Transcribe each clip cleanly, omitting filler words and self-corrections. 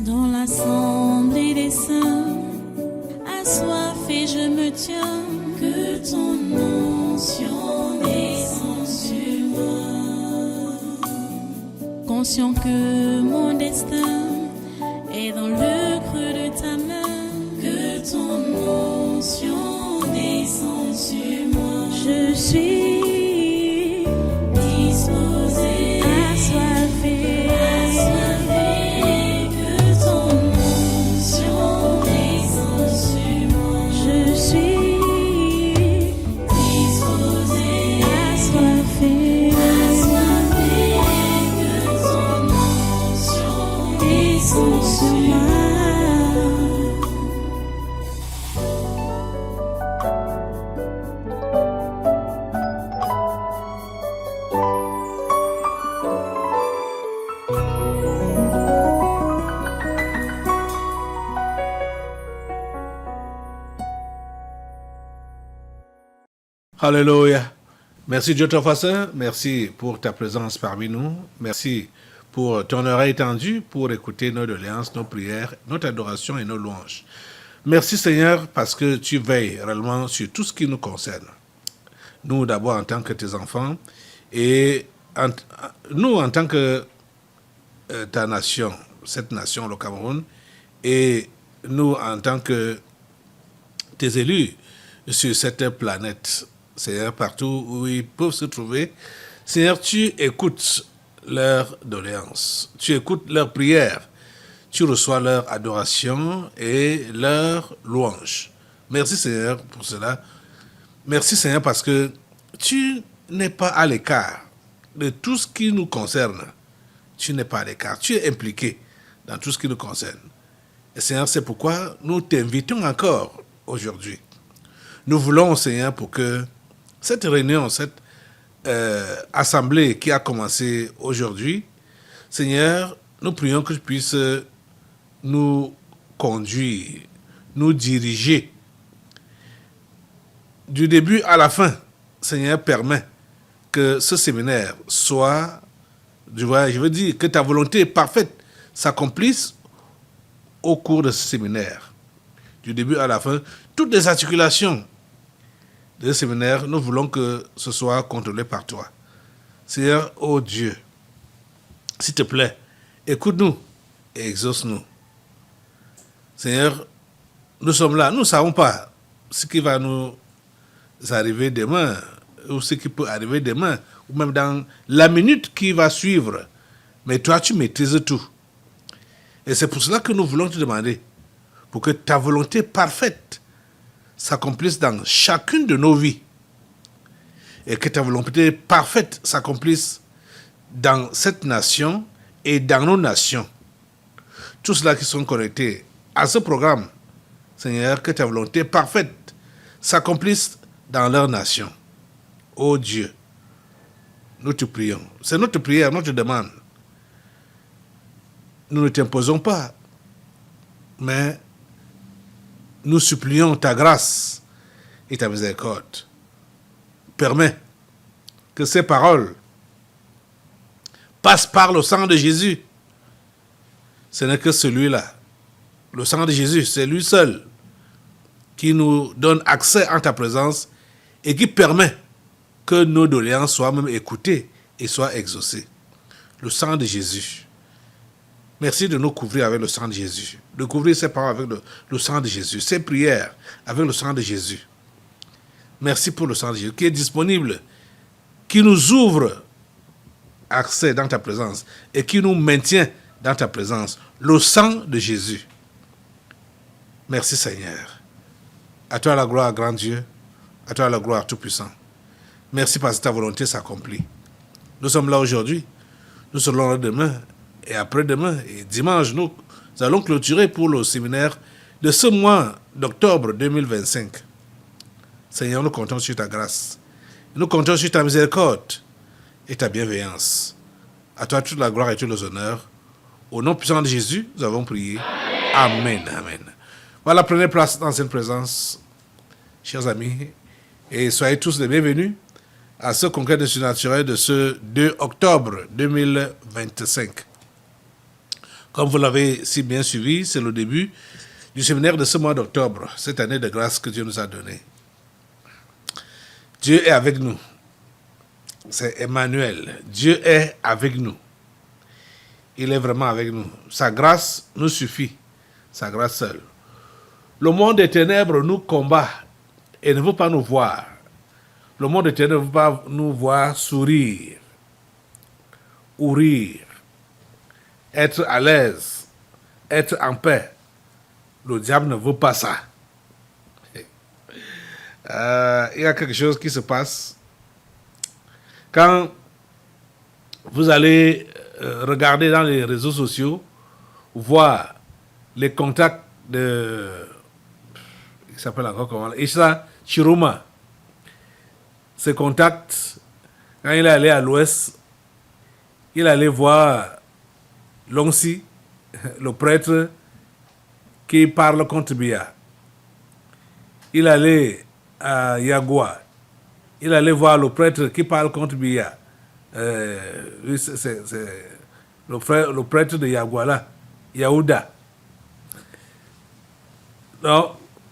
Dans l'assemblée des saints, assoiffé je me tiens, que ton onction descende sur moi. Conscient que mon destin est dans le creux de ta main, que ton onction descende sur moi. Je suis disposé, assoiffé, que ton onction descende sur moi. Je suis disposé, assoiffé, que ton onction descende sur moi. Alléluia. Merci Dieu Tout-Puissant, merci pour ta présence parmi nous, merci pour ton oreille tendue pour écouter nos doléances, nos prières, notre adoration et nos louanges. Merci Seigneur parce que tu veilles réellement sur tout ce qui nous concerne. Nous d'abord en tant que tes enfants et nous en tant que ta nation, cette nation, le Cameroun, et nous en tant que tes élus sur cette planète. Seigneur, partout où ils peuvent se trouver, Seigneur, tu écoutes leurs doléances, tu écoutes leurs prières, tu reçois leur adoration et leur louange. Merci Seigneur pour cela. Merci Seigneur parce que tu n'es pas à l'écart de tout ce qui nous concerne. Tu n'es pas à l'écart, tu es impliqué dans tout ce qui nous concerne. Et Seigneur, c'est pourquoi nous t'invitons encore aujourd'hui. Nous voulons, Seigneur, pour que cette réunion, cette assemblée qui a commencé aujourd'hui, Seigneur, nous prions que tu puisses nous conduire, nous diriger. Du début à la fin, Seigneur, permet que ce séminaire soit, je veux dire, que ta volonté parfaite s'accomplisse au cours de ce séminaire. Du début à la fin, toutes les articulations de ce séminaire, nous voulons que ce soit contrôlé par toi. Seigneur, oh Dieu, s'il te plaît, écoute-nous et exauce-nous. Seigneur, nous sommes là, nous ne savons pas ce qui va nous arriver demain, ou ce qui peut arriver demain, ou même dans la minute qui va suivre. Mais toi, tu maîtrises tout. Et c'est pour cela que nous voulons te demander, pour que ta volonté parfaite s'accomplisse dans chacune de nos vies et que ta volonté parfaite s'accomplisse dans cette nation et dans nos nations. Tous ceux qui sont connectés à ce programme, Seigneur, que ta volonté parfaite s'accomplisse dans leur nation. Oh Dieu, nous te prions. C'est notre prière, notre demande. Nous ne t'imposons pas, mais nous supplions ta grâce et ta miséricorde. Permets que ces paroles passent par le sang de Jésus. Ce n'est que celui-là, le sang de Jésus, c'est lui seul qui nous donne accès en ta présence et qui permet que nos doléances soient même écoutées et soient exaucées. Le sang de Jésus. Merci de nous couvrir avec le sang de Jésus. De couvrir ces paroles avec le sang de Jésus. Ces prières avec le sang de Jésus. Merci pour le sang de Jésus qui est disponible, qui nous ouvre accès dans ta présence et qui nous maintient dans ta présence. Le sang de Jésus. Merci Seigneur. À toi la gloire, grand Dieu. À toi la gloire tout-puissant. Merci parce que ta volonté s'accomplit. Nous sommes là aujourd'hui. Nous serons là demain. Et après-demain, et dimanche, nous allons clôturer pour le séminaire de ce mois d'octobre 2025. Seigneur, nous comptons sur ta grâce. Nous comptons sur ta miséricorde et ta bienveillance. À toi toute la gloire et tous les honneurs. Au nom puissant de Jésus, nous avons prié. Amen. Amen. Voilà, prenez place dans cette présence, chers amis, et soyez tous les bienvenus à ce congrès de surnaturel de ce 2 octobre 2025. Comme vous l'avez si bien suivi, c'est le début du séminaire de ce mois d'octobre, cette année de grâce que Dieu nous a donnée. Dieu est avec nous. C'est Emmanuel. Dieu est avec nous. Il est vraiment avec nous. Sa grâce nous suffit. Sa grâce seule. Le monde des ténèbres nous combat et ne veut pas nous voir. Le monde des ténèbres ne veut pas nous voir sourire ou rire, être à l'aise, être en paix. Le diable ne veut pas ça. Il y a quelque chose qui se passe. Quand vous allez regarder dans les réseaux sociaux, voir les contacts de... Il s'appelle encore comment? Issa Chiroma. Ses contacts, quand il est allé à l'ouest, il allait voir Longsi, le prêtre qui parle contre Biya. Il allait à Yagua. Il allait voir le prêtre qui parle contre Biya. C'est le prêtre de Yagua là, Yaouda. Donc,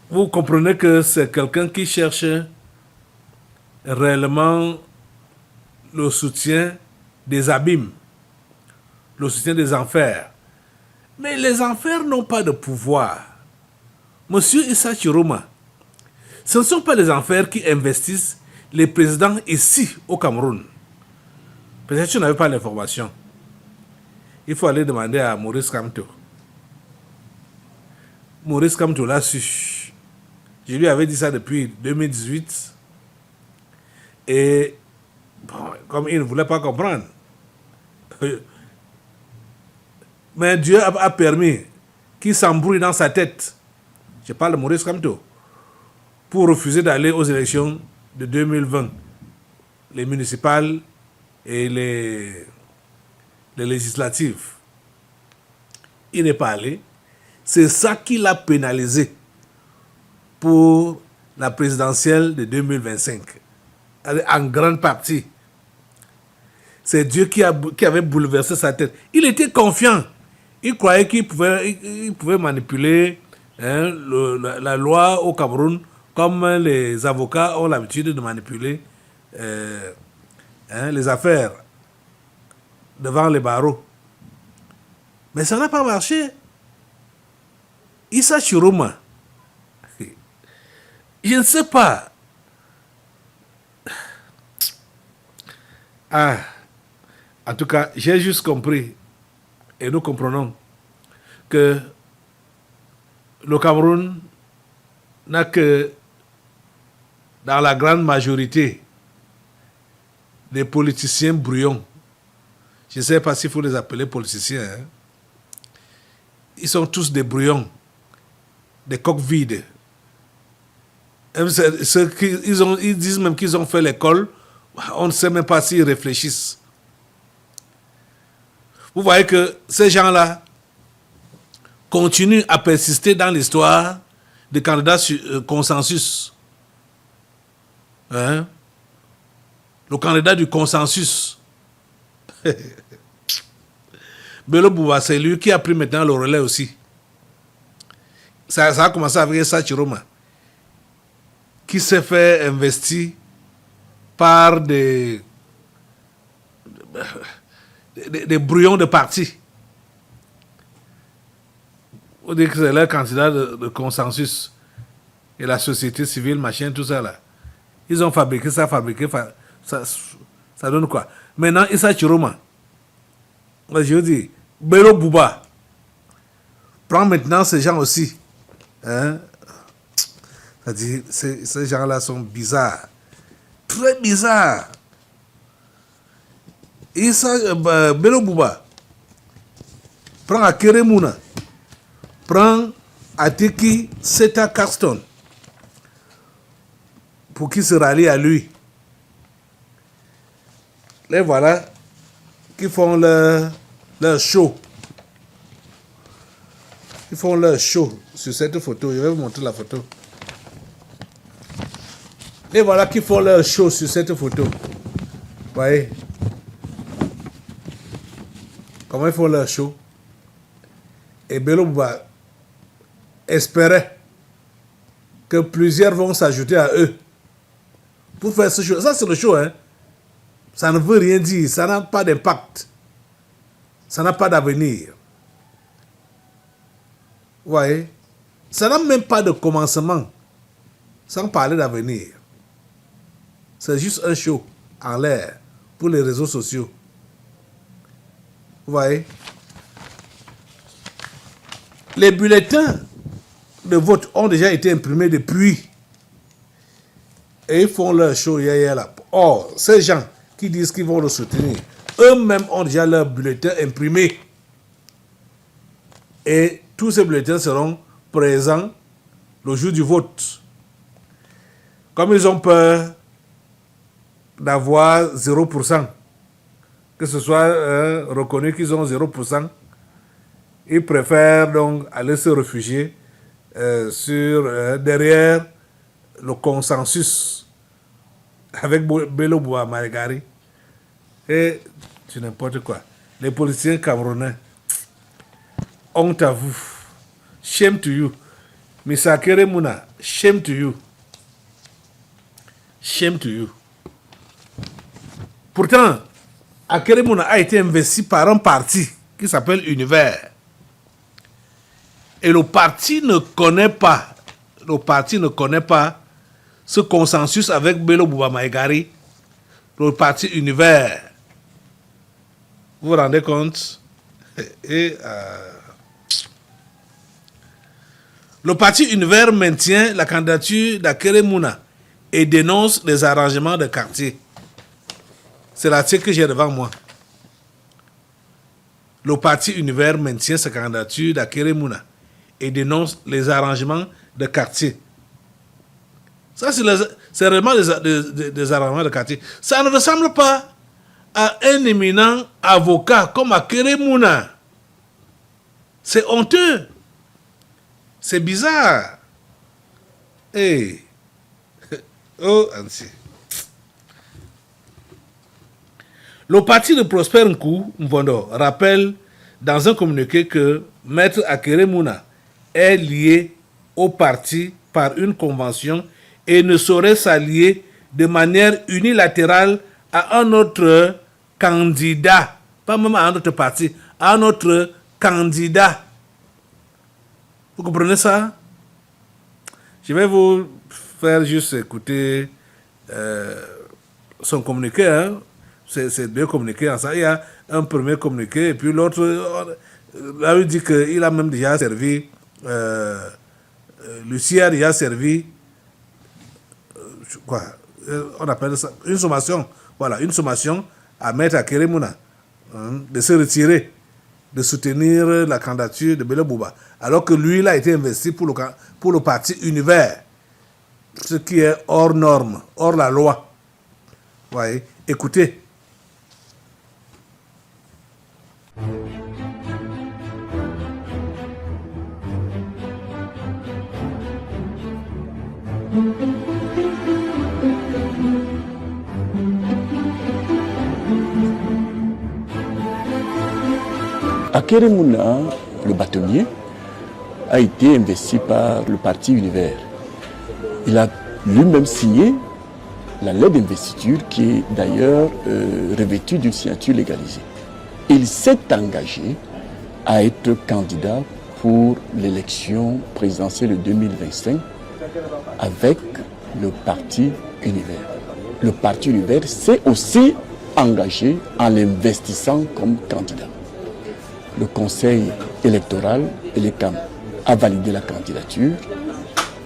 vous comprenez que c'est quelqu'un qui cherche réellement le soutien des abîmes, le soutien des enfers. Mais les enfers n'ont pas de pouvoir. Monsieur Issa Chiroma, ce ne sont pas les enfers qui investissent les présidents ici au Cameroun. Peut-être que tu n'avais pas l'information. Il faut aller demander à Maurice Kamto. Maurice Kamto l'a su. Je lui avais dit ça depuis 2018. Et bon, comme il ne voulait pas comprendre. Mais Dieu a permis qu'il s'embrouille dans sa tête. Je parle de Maurice Kamto. Pour refuser d'aller aux élections de 2020. Les municipales et les législatives. Il n'est pas allé. C'est ça qui l'a pénalisé pour la présidentielle de 2025. En grande partie. C'est Dieu qui avait bouleversé sa tête. Il était confiant. Il croyait qu'il pouvait manipuler la loi au Cameroun comme les avocats ont l'habitude de manipuler les affaires devant les barreaux. Mais ça n'a pas marché. Issa Chiroma, je ne sais pas. En tout cas, j'ai juste compris, et nous comprenons, que le Cameroun n'a que, dans la grande majorité, des politiciens brouillons. Je ne sais pas s'il faut les appeler politiciens. Hein. Ils sont tous des brouillons, des coques vides. Ils disent même qu'ils ont fait l'école. On ne sait même pas s'ils réfléchissent. Vous voyez que ces gens-là continuent à persister dans l'histoire des candidats consensus. Hein? Le candidat du consensus. Bello Bouba, c'est lui qui a pris maintenant le relais aussi. Ça a commencé avec Issa Chiroma, qui s'est fait investir par des brouillons de partis. On dit que c'est leur candidat de consensus. Et la société civile, machin, tout ça là. Ils ont fabriqué ça, ça donne quoi? Maintenant, Issa Chiroma, je vous dis, Bello Bouba, prends maintenant ces gens aussi. Hein? C'est-à-dire, ces gens-là sont bizarres. Très bizarres. Bello Bouba, prends Akeremouna, prends Ateki Seta Carston, pour qu'ils se rallient à lui. Les voilà qui font leur show. Ils font leur show sur cette photo. Je vais vous montrer la photo. Et voilà qui font leur show sur cette photo. Vous voyez comment ils font leur show? Et Bello Bouba espérait que plusieurs vont s'ajouter à eux pour faire ce show. Ça, c'est le show, hein. Ça ne veut rien dire, ça n'a pas d'impact, ça n'a pas d'avenir. Vous voyez, ça n'a même pas de commencement, sans parler d'avenir. C'est juste un show en l'air pour les réseaux sociaux. Vous voyez, les bulletins de vote ont déjà été imprimés depuis. Et ils font leur show hier là. Or, ces gens qui disent qu'ils vont le soutenir, eux-mêmes ont déjà leur bulletin imprimé. Et tous ces bulletins seront présents le jour du vote. Comme ils ont peur d'avoir 0%, que ce soit reconnu qu'ils ont 0%, ils préfèrent donc aller se réfugier derrière le consensus avec Bello Bouba Maïgari. Et c'est n'importe quoi. Les politiciens camerounais, honte à vous. Shame to you. Misakere Mouna, shame to you. Shame to you. Pourtant, Akere Mouna a été investi par un parti qui s'appelle Univers. Et le parti ne connaît pas ce consensus avec Bello Bouba Maïgari, le parti Univers. Vous vous rendez compte? Le parti Univers maintient la candidature d'Akere Mouna et dénonce les arrangements de quartier. C'est l'article que j'ai devant moi. Le parti Univers maintient sa candidature d'Akere Mouna et dénonce les arrangements de quartier. Ça, c'est vraiment des arrangements de quartier. Ça ne ressemble pas à un éminent avocat comme Akere Mouna. C'est honteux. C'est bizarre. Hey. Oh, ainsi. Le parti de Prosper Mvondo rappelle dans un communiqué que Maître Akere Mouna est lié au parti par une convention et ne saurait s'allier de manière unilatérale à un autre candidat, pas même à un autre parti, à un autre candidat. Vous comprenez ça? Je vais vous faire juste écouter son communiqué. Hein? C'est deux communiqués ensemble. Il y a un premier communiqué et puis l'autre, là il dit qu'il a même déjà servi, Lucie a déjà servi, quoi, on appelle ça, une sommation. Voilà, une sommation à Maître Akere Mouna de se retirer, de soutenir la candidature de Bello Bouba. Alors que lui, il a été investi pour le parti Univers, ce qui est hors norme, hors la loi. Vous voyez, écoutez. Akere Mouna, le bâtonnier, a été investi par le parti Univers. Il a lui-même signé la lettre d'investiture qui est d'ailleurs revêtue d'une signature légalisée. Il s'est engagé à être candidat pour l'élection présidentielle de 2025 avec le parti Univers. Le parti Univers s'est aussi engagé en l'investissant comme candidat. Le conseil électoral, l'ECAM, a validé la candidature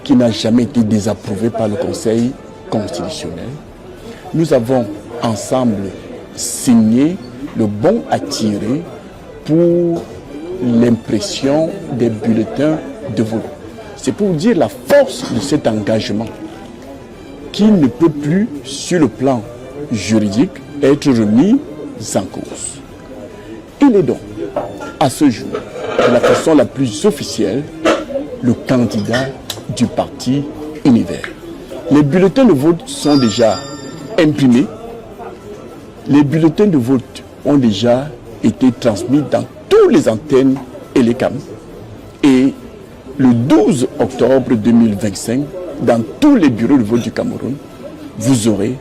qui n'a jamais été désapprouvée par le conseil constitutionnel. Nous avons ensemble signé le bon à tirer pour l'impression des bulletins de vote. C'est pour dire la force de cet engagement qui ne peut plus, sur le plan juridique, être remis en cause. Il est donc, à ce jour, de la façon la plus officielle, le candidat du parti Univers. Les bulletins de vote sont déjà imprimés. Les bulletins de vote ont déjà été transmis dans toutes les antennes et les cams. Et le 12 octobre 2025, dans tous les bureaux de vote du Cameroun, vous aurez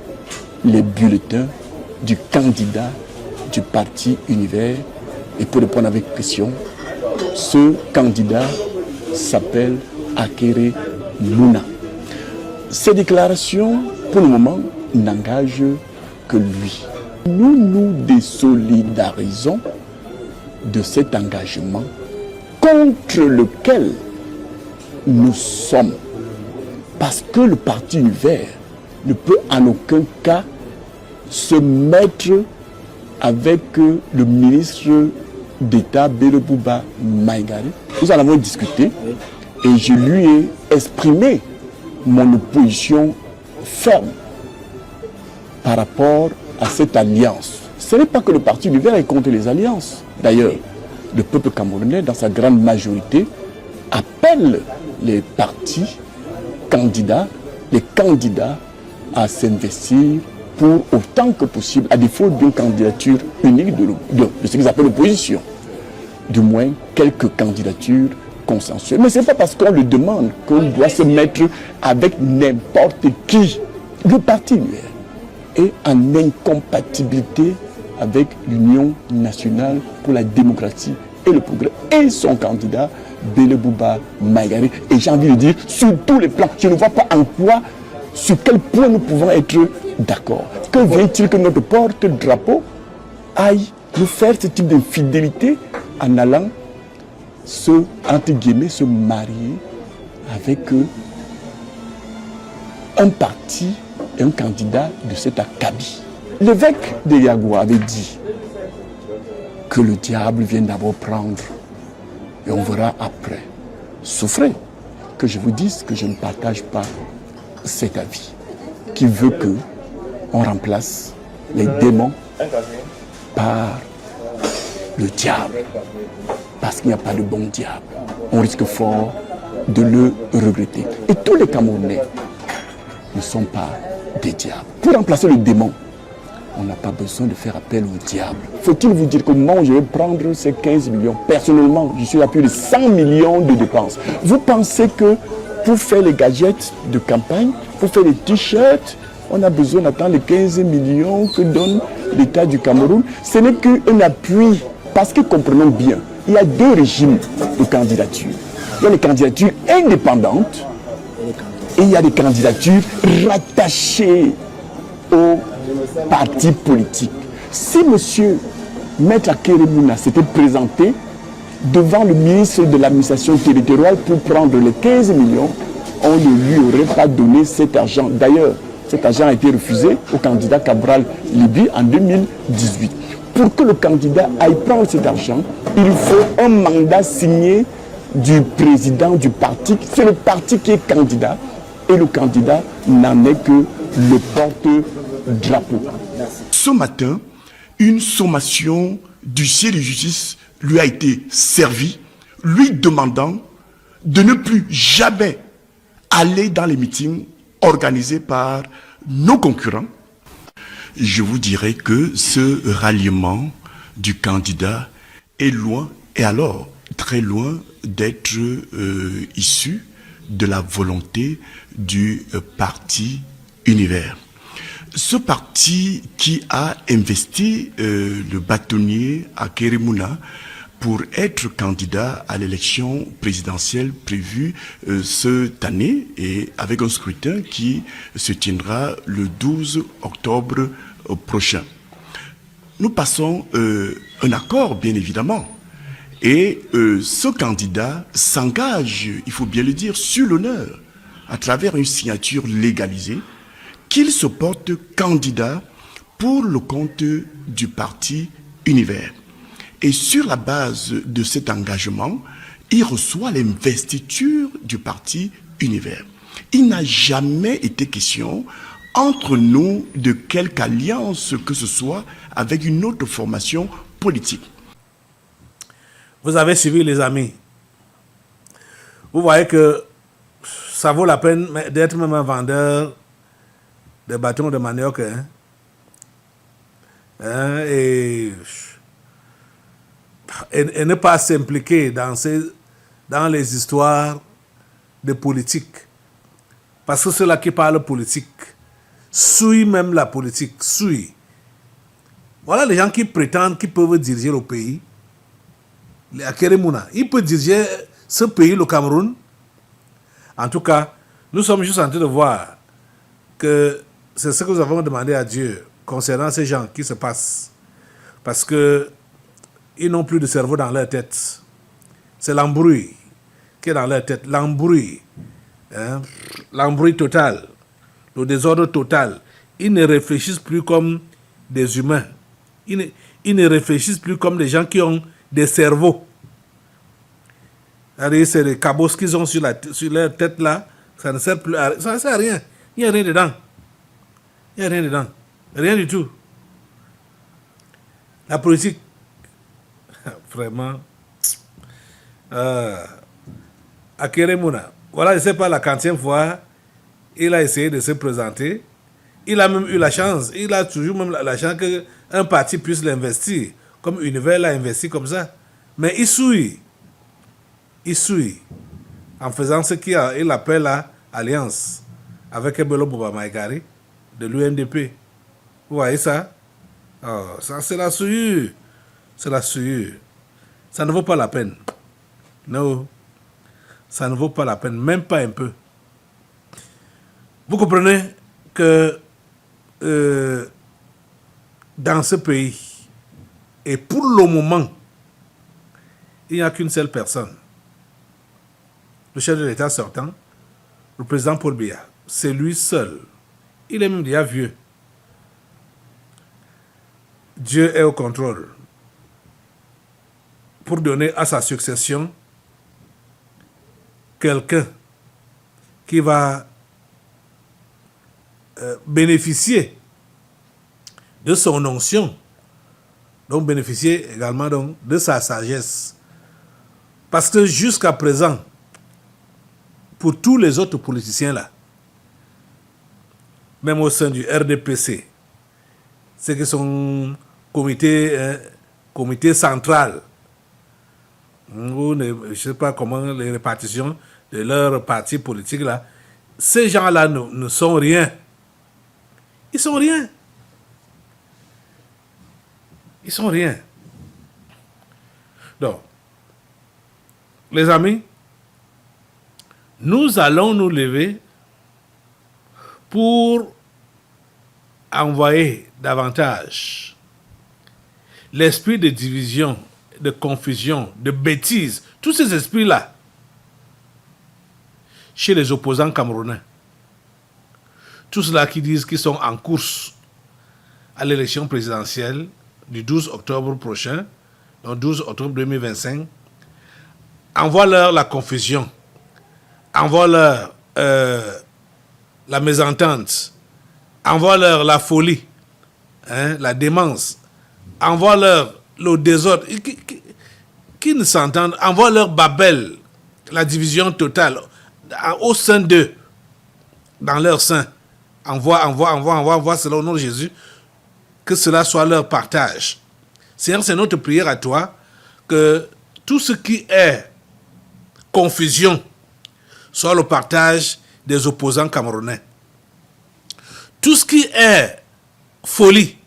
les bulletins du candidat du parti Univers. Et pour répondre avec question, ce candidat s'appelle Akere Luna. Ces déclarations, pour le moment, n'engagent que lui. Nous nous désolidarisons de cet engagement contre lequel nous sommes. Parce que le parti Univers ne peut en aucun cas se mettre avec le ministre d'État Bello Bouba Maïgari. Nous en avons discuté et je lui ai exprimé mon opposition ferme par rapport à cette alliance. Ce n'est pas que le parti Univers est contre les alliances. D'ailleurs, le peuple camerounais, dans sa grande majorité, appelle les partis candidats, les candidats à s'investir pour autant que possible, à défaut d'une candidature unique de ce qu'ils appellent l'opposition, du moins quelques candidatures consensuelles. Mais ce n'est pas parce qu'on le demande qu'on doit se mettre avec n'importe qui. Le parti Univers est en incompatibilité avec l'Union nationale pour la démocratie et le progrès et son candidat Bello Bouba Maïgari. Et j'ai envie de dire, sur tous les plans, je ne vois pas en quoi, sur quel point nous pouvons être d'accord. Que vient-il que notre porte-drapeau aille nous faire ce type d'infidélité en allant entre guillemets, se marier avec un parti et un candidat de cet acabit. L'évêque de Yagoua avait dit que le diable vient d'abord prendre et on verra après. Souffrez que je vous dise que je ne partage pas cet avis qui veut que on remplace les démons par le diable. Parce qu'il n'y a pas de bon diable. On risque fort de le regretter. Et tous les Camerounais ne sont pas des diables. Pour remplacer le démon, on n'a pas besoin de faire appel au diable. Faut-il vous dire qu'au moment où je vais prendre ces 15 millions, personnellement, je suis à plus de 100 millions de dépenses. Vous pensez que pour faire les gadgets de campagne, pour faire les t-shirts, on a besoin d'attendre les 15 millions que donne l'État du Cameroun? Ce n'est qu'un appui. Parce que comprenons bien, il y a deux régimes de candidature. Il y a les candidatures indépendantes et il y a des candidatures rattachées aux partis politiques. Si M. Maître Akere Luna s'était présenté devant le ministre de l'administration territoriale pour prendre les 15 millions, on ne lui aurait pas donné cet argent. D'ailleurs, cet argent a été refusé au candidat Cabral Libi en 2018. Pour que le candidat aille prendre cet argent, il faut un mandat signé du président du parti. C'est le parti qui est candidat et le candidat n'en est que le porte-drapeau. Ce matin, une sommation du huissier de justice lui a été servie, lui demandant de ne plus jamais aller dans les meetings organisés par nos concurrents. Je vous dirais que ce ralliement du candidat est loin, et alors très loin d'être issu de la volonté du parti Univers. Ce parti qui a investi le bâtonnier Akere Luna pour être candidat à l'élection présidentielle prévue cette année et avec un scrutin qui se tiendra le 12 octobre prochain. Nous passons un accord, bien évidemment, et ce candidat s'engage, il faut bien le dire, sur l'honneur, à travers une signature légalisée, qu'il se porte candidat pour le compte du parti Univers. Et sur la base de cet engagement, il reçoit l'investiture du parti Univers. Il n'a jamais été question entre nous de quelque alliance que ce soit avec une autre formation politique. Vous avez suivi, les amis. Vous voyez que ça vaut la peine d'être même un vendeur de bâtons de manioc. Et ne pas s'impliquer dans ces dans les histoires de politique. Parce que ceux-là qui parlent politique souillent même la politique, souillent. Voilà les gens qui prétendent qu'ils peuvent diriger le pays. Les Akeremouna, ils peuvent diriger ce pays, le Cameroun. En tout cas, nous sommes juste en train de voir que c'est ce que nous avons demandé à Dieu concernant ces gens qui se passent. Parce que ils n'ont plus de cerveau dans leur tête. C'est l'embrouille qui est dans leur tête. L'embrouille. Hein? L'embrouille total. Le désordre total. Ils ne réfléchissent plus comme des humains. Ils ne réfléchissent plus comme des gens qui ont des cerveaux. C'est les cabots qu'ils ont sur leur tête là. Ça ne sert plus à, ça ne sert à rien. Il n'y a rien dedans. Il n'y a rien dedans. Rien du tout. La politique, vraiment. Akeremouna. Voilà, je ne sais pas, la 40e fois, il a essayé de se présenter. Il a même eu la chance. Il a toujours même la chance qu'un parti puisse l'investir. Comme Univers l'a investi comme ça. Mais il souille. Il souille. En faisant ce qu'il appelle la alliance avec Ebelo Boba Maïgari de l'UNDP. Vous voyez ça? Oh, ça c'est la souillure. C'est la souillure. Ça ne vaut pas la peine. Non. Ça ne vaut pas la peine. Même pas un peu. Vous comprenez que dans ce pays, et pour le moment, il n'y a qu'une seule personne. Le chef de l'État sortant, le président Paul Biya. C'est lui seul. Il est même déjà vieux. Dieu est au contrôle pour donner à sa succession quelqu'un qui va bénéficier de son onction, donc bénéficier également donc, de sa sagesse. Parce que jusqu'à présent, pour tous les autres politiciens là, même au sein du RDPC, c'est que son comité central, ou je ne sais pas comment les répartitions de leurs partis politiques là, ces gens-là ne sont rien. Ils sont rien. Ils sont rien. Donc, les amis, nous allons nous lever pour envoyer davantage l'esprit de division, de confusion, de bêtise, tous ces esprits-là, chez les opposants camerounais. Tous ceux-là qui disent qu'ils sont en course à l'élection présidentielle du 12 octobre prochain, donc 12 octobre 2025, envoie-leur la confusion, envoie-leur la mésentente, envoie-leur la folie, hein, la démence, envoie-leur le désordre, qui ne s'entendent, envoie-leur Babel, la division totale, au sein d'eux, dans leur sein. Envoie cela au nom de Jésus, que cela soit leur partage. Seigneur, c'est notre prière à toi, que tout ce qui est confusion soit le partage des opposants camerounais. Tout ce qui est folie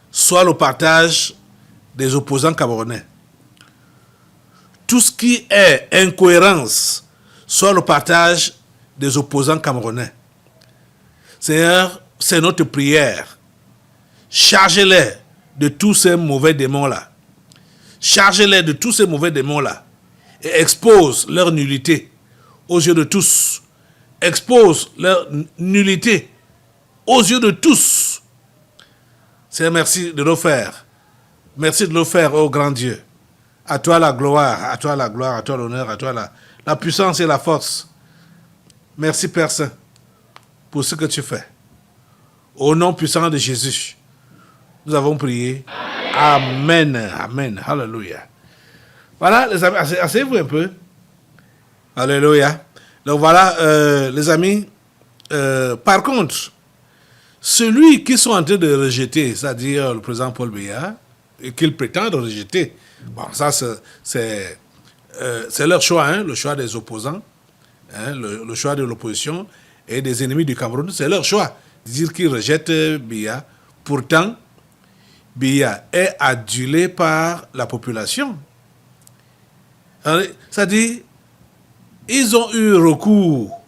soit le partage des opposants camerounais. Tout ce qui est incohérence soit le partage des opposants camerounais. Seigneur, c'est notre prière. Chargez-les de tous ces mauvais démons-là. Chargez-les de tous ces mauvais démons-là. Et expose leur nullité aux yeux de tous. Expose leur nullité aux yeux de tous. Seigneur, merci de le faire. Merci de le faire, ô grand Dieu. À toi la gloire, à toi la gloire, à toi l'honneur, à toi la puissance et la force. Merci, Père Saint, pour ce que tu fais. Au nom puissant de Jésus, nous avons prié. Amen. Amen. Alléluia. Voilà, les amis, asseyez-vous un peu. Alléluia. Donc voilà, les amis, par contre, celui qui sont en train de rejeter, c'est-à-dire le président Paul Biya, et qu'il prétend rejeter, bon, ça c'est c'est leur choix, hein, le choix des opposants, hein, le choix de l'opposition et des ennemis du Cameroun, c'est leur choix de dire qu'ils rejettent Biya. Pourtant, Biya est adulé par la population. C'est-à-dire, ils ont eu recours,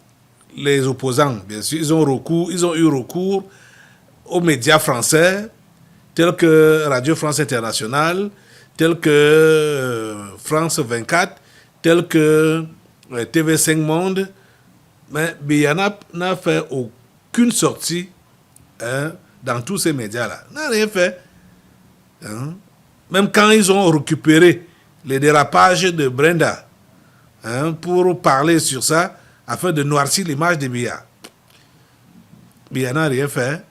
les opposants, bien sûr, ils ont eu recours aux médias français, tels que Radio France Internationale, tels que France 24, tels que TV5 Monde, mais Biya n'a fait aucune sortie, hein, dans tous ces médias-là. N'a rien fait. Hein. Même quand ils ont récupéré les dérapages de Brenda, hein, pour parler sur ça, afin de noircir l'image de Biya. Biya n'a rien fait.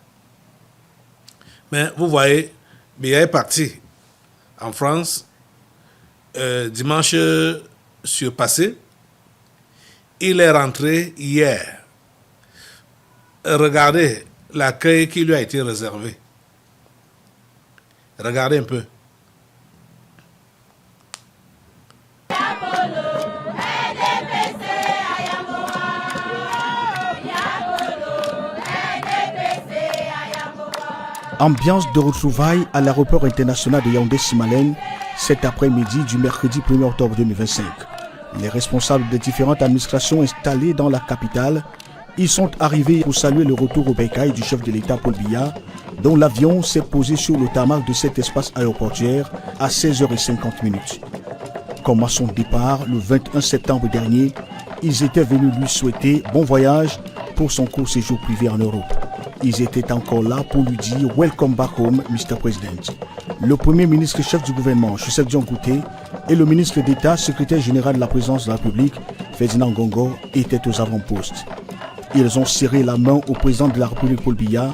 Mais vous voyez, Biya est parti en France dimanche surpassé. Il est rentré hier. Regardez l'accueil qui lui a été réservé. Regardez un peu. Ambiance de retrouvailles à l'aéroport international de Yaoundé-Simalène cet après-midi du mercredi 1er octobre 2025. Les responsables des différentes administrations installées dans la capitale, ils sont arrivés pour saluer le retour au Bécaye du chef de l'État Paul Biya, dont l'avion s'est posé sur le tarmac de cet espace aéroportuaire à 16h50. Comme à son départ le 21 septembre dernier, ils étaient venus lui souhaiter bon voyage pour son court séjour privé en Europe. Ils étaient encore là pour lui dire « Welcome back home, Mr. President ». Le premier ministre chef du gouvernement, Joseph Dion-Gouté, et le ministre d'État, secrétaire général de la présidence de la République, Ferdinand Gongo, étaient aux avant-postes. Ils ont serré la main au président de la République, Paul Biya,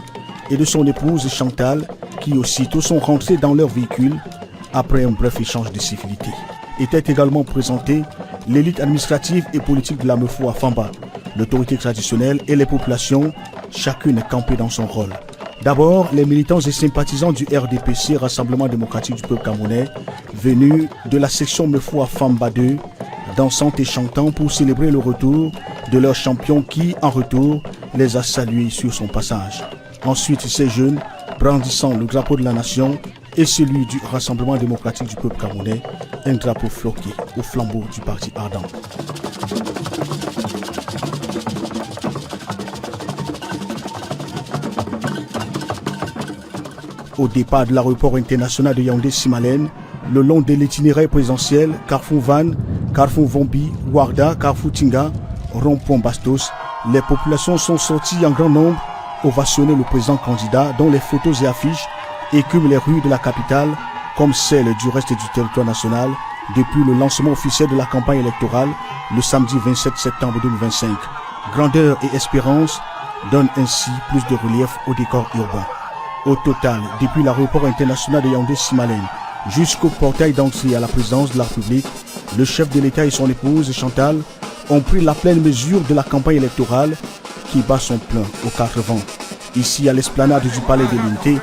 et de son épouse Chantal, qui aussitôt sont rentrés dans leur véhicule après un bref échange de civilité. Étaient également présentés l'élite administrative et politique de la Mefou à Famba, l'autorité traditionnelle et les populations, chacune campée dans son rôle. D'abord, les militants et sympathisants du RDPC, Rassemblement démocratique du peuple camerounais, venus de la section Mefou à Famba 2, dansant et chantant pour célébrer le retour de leur champion qui, en retour, les a salués sur son passage. Ensuite, ces jeunes, brandissant le drapeau de la nation et celui du Rassemblement démocratique du peuple camerounais, un drapeau floqué au flambeau du parti ardent. Au départ de l'aéroport international de Yaoundé-Simalène, le long de l'itinéraire présidentiel, Carrefour Van, Carrefour Vombi, Ouarda, Carrefour Tinga, Rond-Point Bastos, les populations sont sorties en grand nombre ovationner le président candidat dont les photos et affiches écument les rues de la capitale comme celles du reste du territoire national depuis le lancement officiel de la campagne électorale le samedi 27 septembre 2025. Grandeur et espérance donnent ainsi plus de relief au décor urbain. Au total, depuis l'aéroport international de Yaoundé-Simalène jusqu'au portail d'entrée à la présidence de la République, le chef de l'État et son épouse Chantal ont pris la pleine mesure de la campagne électorale qui bat son plein aux 4 vents. Ici, à l'esplanade du Palais de l'Unité,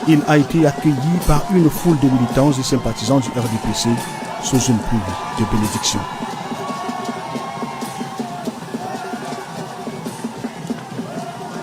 il a été accueilli par une foule de militants et sympathisants du RDPC sous une pluie de bénédictions.